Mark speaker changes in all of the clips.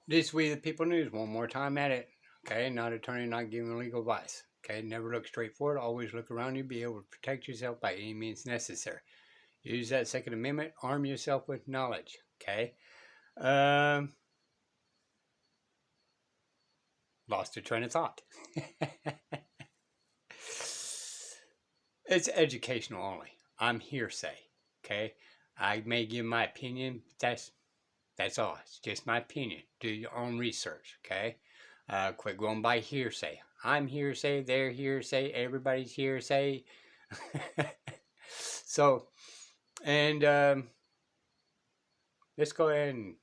Speaker 1: This We the People News, one more time at it. Okay, not attorney, not giving legal advice. Okay, never look straight forward. Always look around you. Be able to protect yourself by any means necessary. Use that Second Amendment. Arm yourself with knowledge. Okay. Um, Lost a train of thought. It's educational only. I'm hearsay. Okay. I may give my opinion. That's all. It's just my opinion. Do your own research. Okay. Quit going by hearsay. I'm hearsay. They're hearsay. Everybody's hearsay. So, and let's go ahead and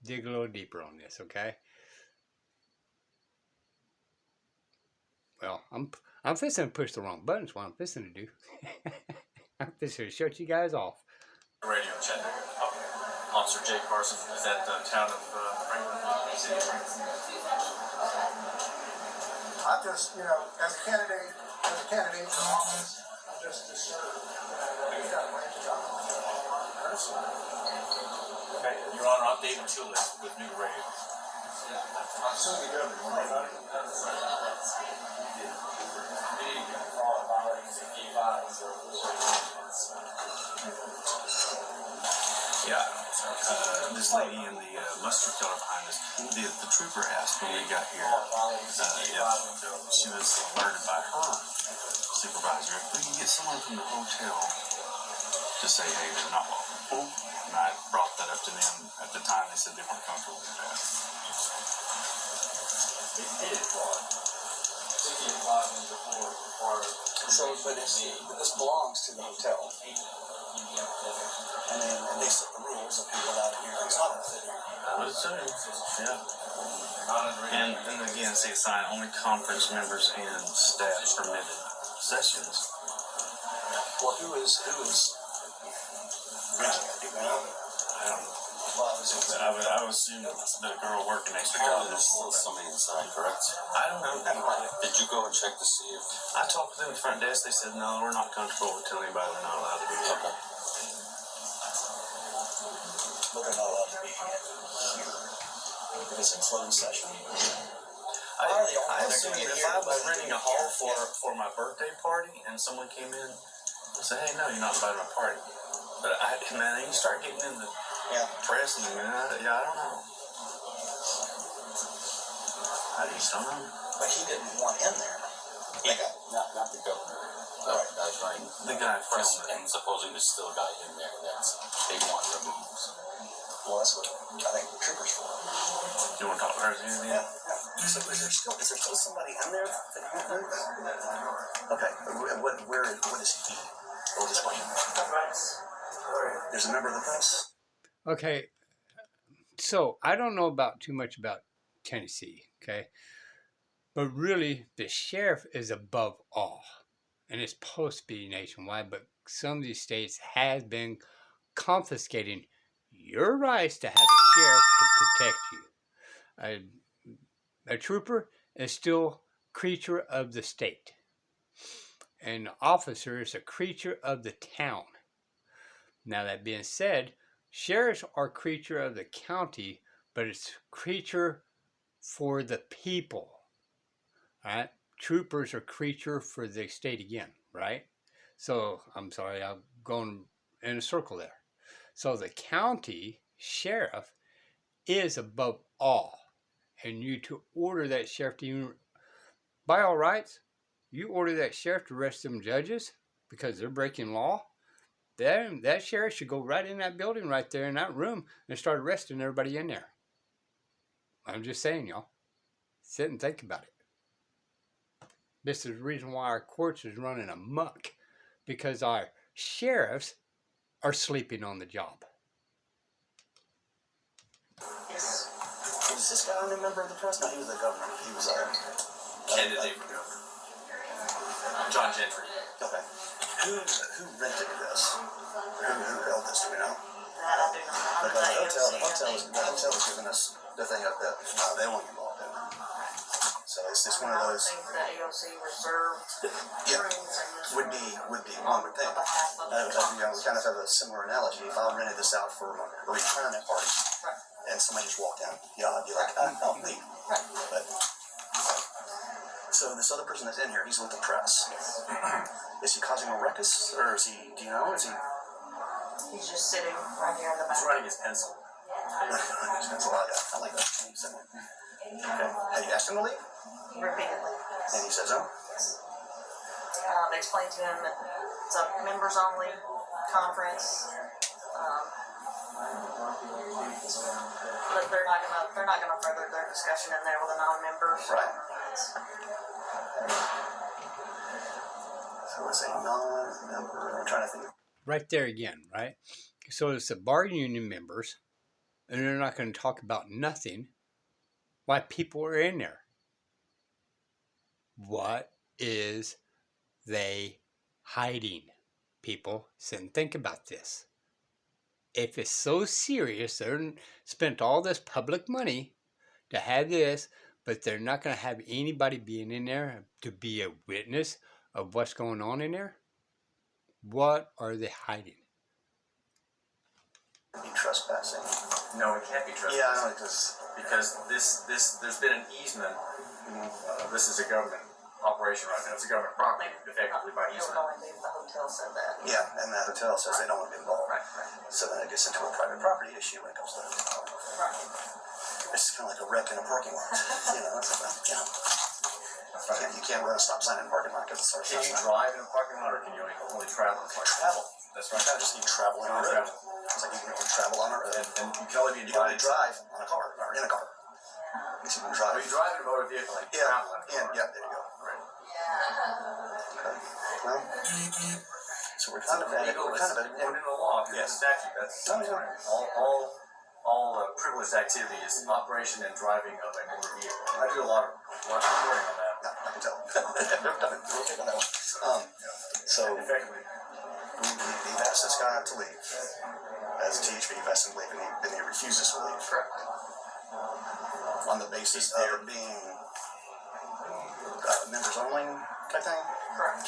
Speaker 1: dig a little deeper on this. Okay. Well, I'm fixing to push the wrong buttons. What I'm fixing to do. I'm fixing to shut you guys off.
Speaker 2: Radio check. Officer Jay Carson is at the town of Franklin.
Speaker 3: I'm just, as a candidate for office, I'm just disturbed. We've got branches on person.
Speaker 2: Okay, Your Honor, I'm David Chulis with New Radio.
Speaker 3: I'm suing the government.
Speaker 2: Yeah, this lady in the mustard color behind us, the trooper asked when we got here if she was alerted by her supervisor if we could get someone from the hotel to say, hey, they're not lawful. And I brought that up to them. At the time, they said they weren't comfortable with that.
Speaker 4: So, but this belongs to the hotel, and then they set the rules of who's allowed in here and who's not allowed in here.
Speaker 2: I would assume, yeah. And again, see a sign, only conference members and staff permitted sessions.
Speaker 4: Well, who is renting it? Do you know?
Speaker 2: I don't know. I would assume that the girl working next to
Speaker 5: Apparently there's still somebody inside, correct?
Speaker 2: I don't know.
Speaker 5: Did you go and check to see if...
Speaker 2: I talked to them at the front desk. They said, no, we're not comfortable with telling anybody they're not allowed to be here.
Speaker 5: Okay.
Speaker 4: But they're not allowed to be here. If it's a closed session.
Speaker 2: I assume that if I was renting a hall for my birthday party and someone came in and said, hey, no, you're not invited to my party. But man, you start getting into press and I don't know. I just don't know.
Speaker 4: But he didn't want in there.
Speaker 5: Not the governor.
Speaker 4: Right.
Speaker 5: That's right.
Speaker 2: The guy from
Speaker 5: And supposing there's still a guy in there that's they want removed.
Speaker 4: Well, that's what I think the troopers for.
Speaker 2: You want to talk to her again?
Speaker 4: Yeah. So is there still somebody in there that you know? Okay. What is he? What is he? There's a member of the press.
Speaker 1: Okay. So I don't know too much about Tennessee. Okay. But really, the sheriff is above all. And it's supposed to be nationwide, but some of these states has been confiscating your rights to have a sheriff to protect you. A trooper is still a creature of the state. An officer is a creature of the town. Now that being said, sheriffs are a creature of the county, but it's a creature for the people. All right? Troopers are creature for the state again, right? So, I'm sorry, I'm going in a circle there. So the county sheriff is above all. And you to order that sheriff to even, by all rights, you order that sheriff to arrest them judges because they're breaking law, then that sheriff should go right in that building right there in that room and start arresting everybody in there. I'm just saying, y'all. Sit and think about it. This is the reason why our courts is running amok, because our sheriffs are sleeping on the job.
Speaker 4: Was this guy a member of the press? No, he was the governor. He was
Speaker 2: Candidate for governor. John Gentry.
Speaker 4: Okay. Who rented this? Who held this? Do we know?
Speaker 6: That I do not know.
Speaker 4: Because the hotel was giving us the thing up that they weren't involved in. So it's just one of those.
Speaker 6: I think that AOC reserved rooms
Speaker 4: Would be one would think. We kind of have a similar analogy. If I rented this out for a retirement party, and somebody just walked in, I'd be like, I'll leave.
Speaker 6: Right.
Speaker 4: But so this other person that's in here, he's with the press. Is he causing a ruckus, or is he? Do you know? Is he?
Speaker 6: He's just sitting right here in the
Speaker 5: He's
Speaker 6: back.
Speaker 5: running his pencil.
Speaker 4: That's a lot. I like that. Okay. Have you asked him to leave?
Speaker 6: Repeatedly.
Speaker 4: And he says, "Oh."
Speaker 6: Explained to him that it's a members only conference. But they're not gonna further their discussion in there with the non-members.
Speaker 4: Right. So it's a non-member. I'm trying to think.
Speaker 1: Right there again, right? So it's the bargaining union members, and they're not going to talk about nothing. Why people are in there? What is they hiding? People, sit and think about this. If it's so serious, they're spent all this public money to have this, but they're not going to have anybody being in there to be a witness of what's going on in there. What are they hiding?
Speaker 4: Be trespassing.
Speaker 5: No, it can't be trespassing.
Speaker 4: Yeah, I know because
Speaker 5: Because there's been an easement. This is a government operation right now. It's a government property, effectively by
Speaker 6: It would
Speaker 5: easement.
Speaker 6: only be if the hotel said that.
Speaker 4: yeah, and the hotel says they don't want to be involved.
Speaker 6: Right, right,
Speaker 4: So then it gets into a private property issue when it comes to the hotel.
Speaker 6: right.
Speaker 4: It's kind of like a wreck in a parking lot. It's like,
Speaker 5: That's right.
Speaker 4: you can't run a stop sign in a parking lot because it's our
Speaker 5: Can you drive in a parking lot, or can you only travel in a parking lot?
Speaker 4: travel.
Speaker 5: That's
Speaker 4: You
Speaker 5: right.
Speaker 4: kind of just need travel on a road.
Speaker 5: Travel.
Speaker 4: It's like you can travel on a road.
Speaker 5: And you can only be
Speaker 4: You can only
Speaker 5: advised.
Speaker 4: drive on a car or in a car. You can
Speaker 5: Or
Speaker 4: drive.
Speaker 5: you drive in a motor vehicle and
Speaker 4: Yeah,
Speaker 5: travel in a car.
Speaker 4: yeah, there you go.
Speaker 5: Right.
Speaker 4: Okay. Well, so we're kind of at it.
Speaker 5: Legal,
Speaker 4: We're
Speaker 5: it's
Speaker 4: kind of at
Speaker 5: according to the law, if
Speaker 4: Yes.
Speaker 5: it's a statute, that's
Speaker 4: Oh, yeah.
Speaker 5: all privileged activity is operation and driving of a motor vehicle. I do a lot of reporting on that.
Speaker 4: I can tell. I've done it. We'll take on that one. So
Speaker 5: Effectively,
Speaker 4: we've asked this guy to leave. As a teacher, you've asked him to leave, and he refuses to leave. On the basis of it being members only type thing.
Speaker 6: Correct.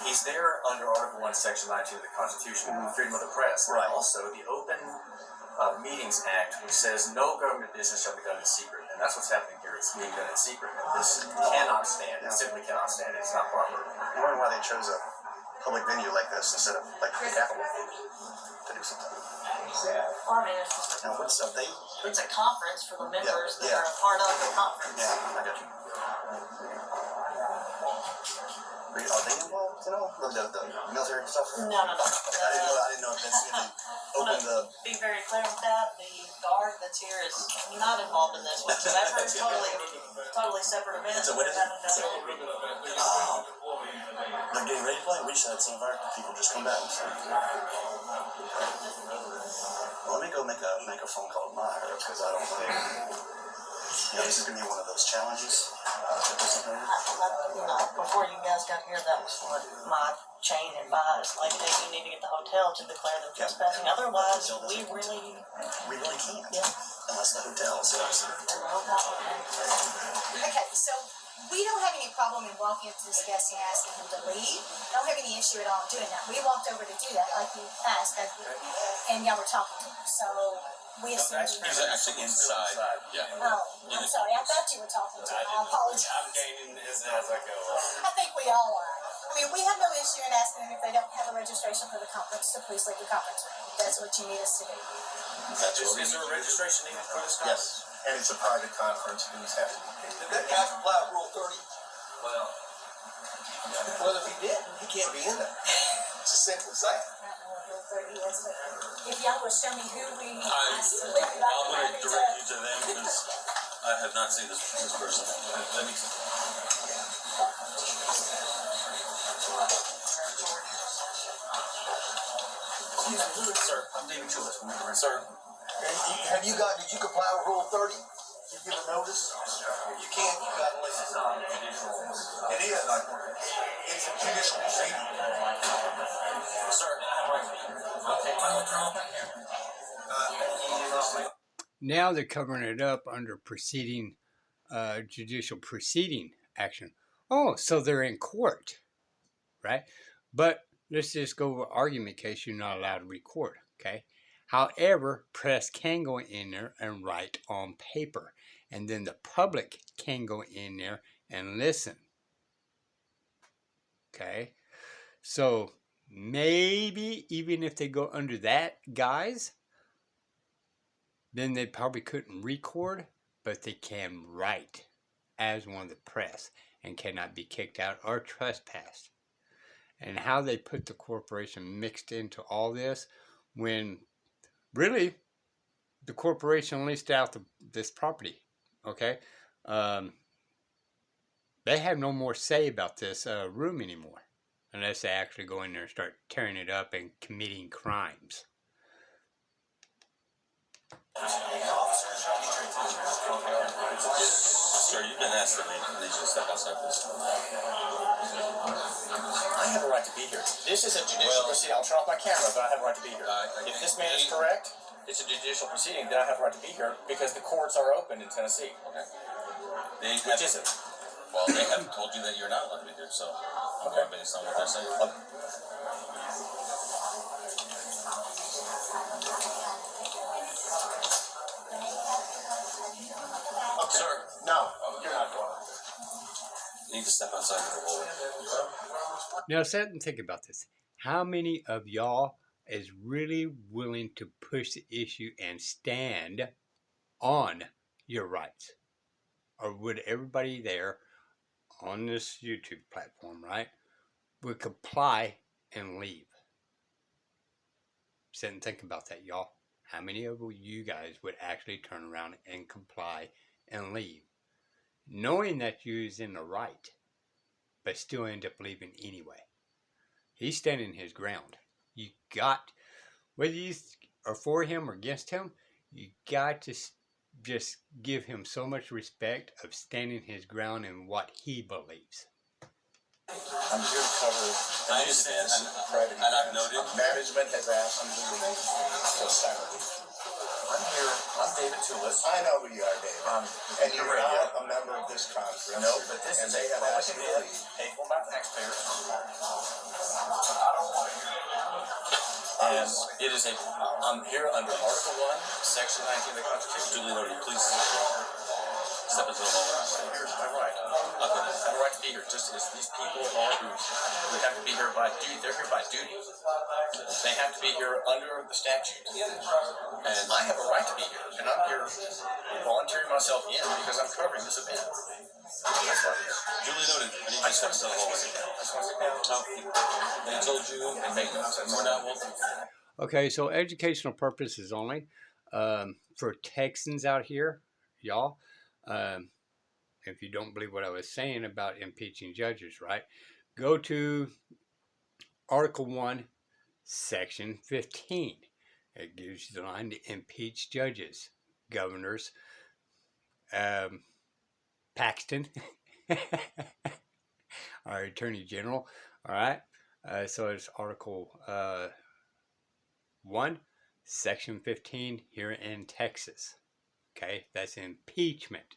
Speaker 5: he's there under Article 1, Section 19 of the Constitution, freedom of the press.
Speaker 4: Right.
Speaker 5: And also the Open Meetings Act, which says no government business shall be done in secret. And that's what's happening here. It's being done in secret. And this cannot stand. It simply cannot stand. It's not proper.
Speaker 4: I wonder why they chose a public venue like this instead of like the Capitol to do something.
Speaker 6: Well, I mean, it's just
Speaker 4: Now, what's up?
Speaker 6: it's a conference for the members that
Speaker 4: yeah.
Speaker 6: are a part of the conference.
Speaker 4: Yeah, I got you. Are they involved at all? The military stuff?
Speaker 6: No.
Speaker 4: I didn't know if they opened the.
Speaker 6: Be very clear with that. The guard that's here is not involved in this whatsoever. It's totally separate event.
Speaker 4: So what is it?
Speaker 6: Haven't done anything.
Speaker 4: Oh, they're getting ready to play. We just had some of our people just come back. So. Well, let me go make a phone call to my higher ups because I don't know. This is gonna be one of those challenges.
Speaker 6: Before you guys got here, that was what my chain advised. Like, hey, you need to get the hotel to declare them trespassing. Otherwise, we really
Speaker 4: can't.
Speaker 6: Yeah.
Speaker 4: Unless the hotel says.
Speaker 7: Okay, so we don't have any problem in walking up to this guest and asking him to leave. I don't have any issue at all in doing that. We walked over to do that, like you asked, and y'all were talking to him. So we assumed you
Speaker 5: He's actually inside. Yeah.
Speaker 7: Oh, I'm sorry. I thought you were talking to him. I apologize.
Speaker 5: I'm gaining as I go.
Speaker 7: I think we all are. I mean, we have no issue in asking them if they don't have a registration for the conference to please leave the conference room. If that's what you need us to do.
Speaker 5: Is there a registration needed for this conference?
Speaker 4: Yes. And it's a private conference. Things have to be paid.
Speaker 8: Did that guy comply with Rule 30?
Speaker 5: Well,
Speaker 8: Well, if he didn't, he can't be in there. It's as simple as that.
Speaker 7: I don't know what Rule 30 is, but if y'all will show me who we asked to
Speaker 9: I'm
Speaker 7: leave,
Speaker 9: going to direct you to them because I have not seen this person. Let me.
Speaker 5: sir, I'm David Chulis.
Speaker 9: Sir,
Speaker 8: Did you comply with Rule 30? You give a notice? You can't, you got to listen. It is. It's a judicial proceeding.
Speaker 5: Sir,
Speaker 1: Now they're covering it up under judicial proceeding action. Oh, so they're in court, right? But let's just go over argument case. You're not allowed to record, okay? However, press can go in there and write on paper, and then the public can go in there and listen. Okay, so maybe even if they go under that guise, then they probably couldn't record, but they can write as one of the press and cannot be kicked out or trespassed. And how they put the corporation mixed into all this, when really the corporation leased out this property. Okay, they have no more say about this room anymore, unless they actually go in there and start tearing it up and committing crimes.
Speaker 9: Sir, you've been asked to leave. I need you to step outside, please.
Speaker 5: I have a right to be here. This is a judicial proceeding. I'll turn off my camera, but I have a right to be here. If this man is correct, it's a judicial proceeding, then I have a right to be here because the courts are open in Tennessee.
Speaker 9: Okay.
Speaker 5: Which is it?
Speaker 9: Well, they haven't told you that you're not allowed to be here, so I'm going based on what they're saying. Sir,
Speaker 8: No, you're not going.
Speaker 9: you need to step outside for the whole.
Speaker 1: Now sit and think about this. How many of y'all is really willing to push the issue and stand on your rights? Or would everybody there on this YouTube platform, right, would comply and leave? Sit and think about that, y'all. How many of you guys would actually turn around and comply and leave, knowing that you is in the right, but still end up leaving anyway? He's standing his ground. You got, whether you are for him or against him, you got to just give him so much respect of standing his ground in what he believes.
Speaker 5: I'm here to cover.
Speaker 9: I understand, and I've noted.
Speaker 5: Management has asked me to leave till Saturday. I'm here. I'm David Toulis.
Speaker 8: I know who you are, Dave. And you're not a member of this conference.
Speaker 5: No, but this
Speaker 8: and
Speaker 5: is
Speaker 8: they have
Speaker 5: public
Speaker 8: asked you to
Speaker 5: event
Speaker 8: leave.
Speaker 5: paid for by taxpayers. And it is a. I'm here under Article 1, Section 19 of the Constitution.
Speaker 9: Julie Lodi, please step into the hallway.
Speaker 5: Here's my right. I have a right to be here, just as these people are who have to be here by duty. They're here by duty. They have to be here under the statute. And I have a right to be here, and I'm here volunteering myself in because I'm covering this event. That's why I'm here.
Speaker 9: Julie Lodi, I need you to step into the hallway.
Speaker 5: I just want to sit down.
Speaker 9: They told you
Speaker 5: And make nonsense.
Speaker 9: we're not welcome.
Speaker 1: Okay, so educational purposes only. For Texans out here, y'all, if you don't believe what I was saying about impeaching judges, right? Go to Article 1, Section 15. It gives you the line to impeach judges, governors, Paxton, our Attorney General, all right? So it's Article 1, Section 15 here in Texas. Okay, that's impeachment.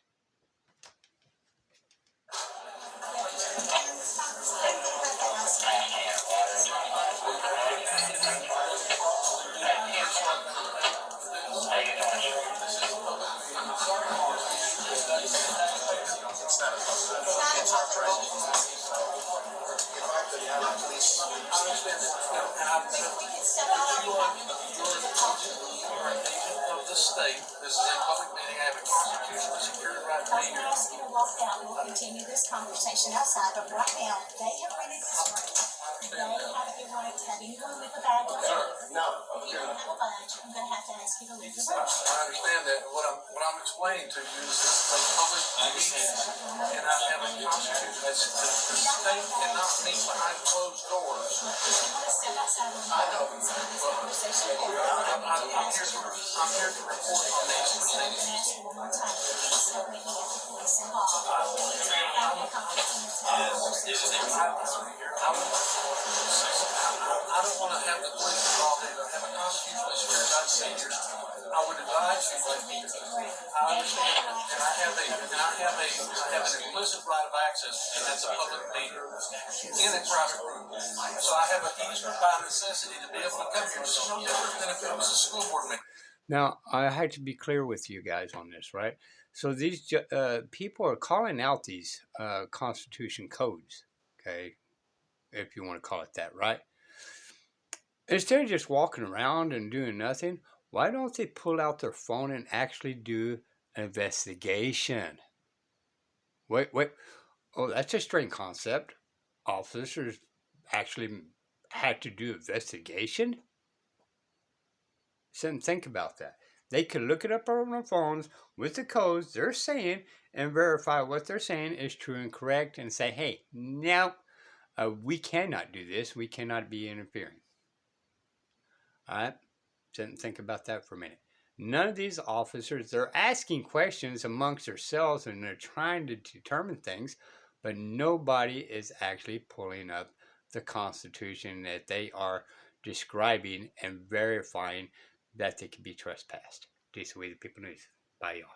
Speaker 10: Of the state, this is a public meeting, I have a constitutionally secured right to
Speaker 7: I'm
Speaker 10: be
Speaker 7: gonna
Speaker 10: here.
Speaker 7: ask you to walk out and we'll continue this conversation outside, but right now, they have rented this room. They have the right to have anyone with a badge on.
Speaker 8: No.
Speaker 7: If you don't have a badge, I'm gonna have to ask you to leave the room.
Speaker 10: I understand that, and what I'm explaining to you is it's a public meeting, and I have a constitution, the state cannot meet behind closed doors.
Speaker 7: If you wanna step outside and continue this conversation,
Speaker 10: I'm here to report on these
Speaker 7: I'm
Speaker 10: proceedings.
Speaker 7: gonna ask you one more time, please don't make me get the police involved. I'm a confident
Speaker 10: I don't want to have the police involved either. I have a constitutionally secured right to be here. I would advise you, I understand, and I have an implicit right of access, and that's a public meeting in a private room. So I have an easement by necessity to be able to come here. This is no different than if it was a school board meeting.
Speaker 1: Now, I had to be clear with you guys on this, right? So these people are calling out these Constitution codes, okay, if you want to call it that, right? Instead of just walking around and doing nothing, why don't they pull out their phone and actually do an investigation? Wait. Oh, that's a strange concept. Officers actually had to do investigation? Sit and think about that. They could look it up on their phones with the codes they're saying and verify what they're saying is true and correct and say, hey, no, we cannot do this. We cannot be interfering. All right? Sit and think about that for a minute. None of these officers, they're asking questions amongst themselves and they're trying to determine things, but nobody is actually pulling up the Constitution that they are describing and verifying that they can be trespassed. This is the way the people news. Bye, y'all.